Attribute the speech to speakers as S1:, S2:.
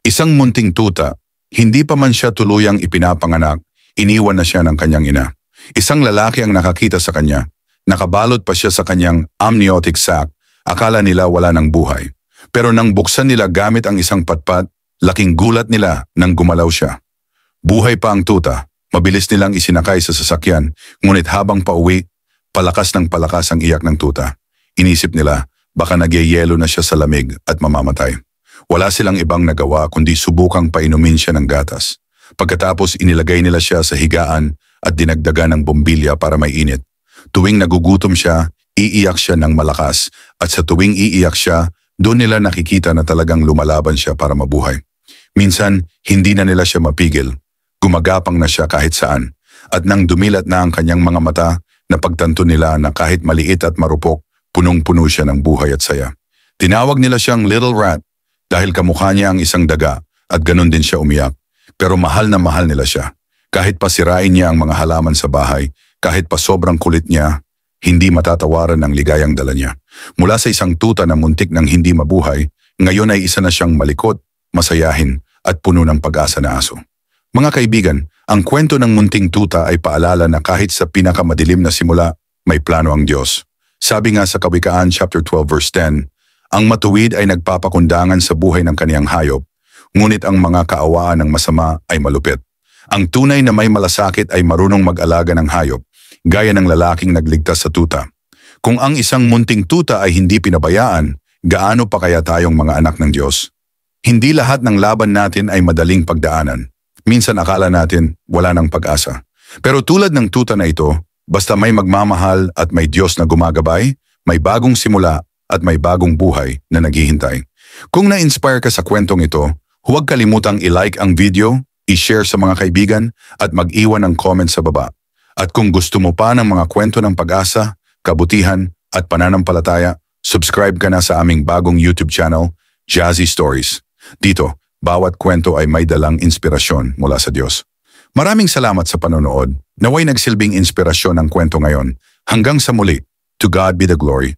S1: Isang munting tuta, hindi pa man siya tuluyang ipinapanganak, iniwan na siya ng kanyang ina. Isang lalaki ang nakakita sa kanya. Nakabalot pa siya sa kanyang amniotic sac. Akala nila wala ng buhay. Pero nang buksan nila gamit ang isang patpat, laking gulat nila nang gumalaw siya. Buhay pa ang tuta. Mabilis nilang isinakay sa sasakyan, ngunit habang pauwi, palakas ng palakas ang iyak ng tuta. Inisip nila, baka nagyayelo na siya sa lamig at mamamatay. Wala silang ibang nagawa kundi subukang painumin siya ng gatas. Pagkatapos inilagay nila siya sa higaan at dinagdagan ng bombilya para may init. Tuwing nagugutom siya, iiyak siya ng malakas at sa tuwing iiyak siya, doon nila nakikita na talagang lumalaban siya para mabuhay. Minsan, hindi na nila siya mapigil. Gumagapang na siya kahit saan. At nang dumilat na ang kanyang mga mata, napagtanto nila na kahit maliit at marupok, punong-puno siya ng buhay at saya. Tinawag nila siyang Little Rat dahil kamukha niya ang isang daga at ganun din siya umiyak. Pero mahal na mahal nila siya. Kahit pa sirain niya ang mga halaman sa bahay, kahit pa sobrang kulit niya, hindi matatawaran ang ligayang dala niya. Mula sa isang tuta na muntik ng hindi mabuhay, ngayon ay isa na siyang malikot, masayahin at puno ng pag-asa na aso. Mga kaibigan, ang kwento ng munting tuta ay paalala na kahit sa pinakamadilim na simula, may plano ang Diyos. Sabi nga sa Kawikaan chapter 12 verse 10, ang matuwid ay nagpapakundangan sa buhay ng kaniyang hayop, ngunit ang mga kaawaan ng masama ay malupit. Ang tunay na may malasakit ay marunong mag-alaga ng hayop, gaya ng lalaking nagligtas sa tuta. Kung ang isang munting tuta ay hindi pinabayaan, gaano pa kaya tayong mga anak ng Diyos? Hindi lahat ng laban natin ay madaling pagdaanan. Minsan akala natin wala ng pag-asa. Pero tulad ng tuta na ito, basta may magmamahal at may Diyos na gumagabay, may bagong simula at may bagong buhay na naghihintay. Kung na-inspire ka sa kwentong ito, huwag kalimutang i-like ang video, i-share sa mga kaibigan at mag-iwan ng comment sa baba. At kung gusto mo pa ng mga kwento ng pag-asa, kabutihan at pananampalataya, subscribe ka na sa aming bagong YouTube channel, Jazzy Stories. Dito, bawat kwento ay may dalang inspirasyon mula sa Diyos. Maraming salamat sa panonood. Naway nagsilbing inspirasyon ang kwento ngayon. Hanggang sa muli, to God be the glory.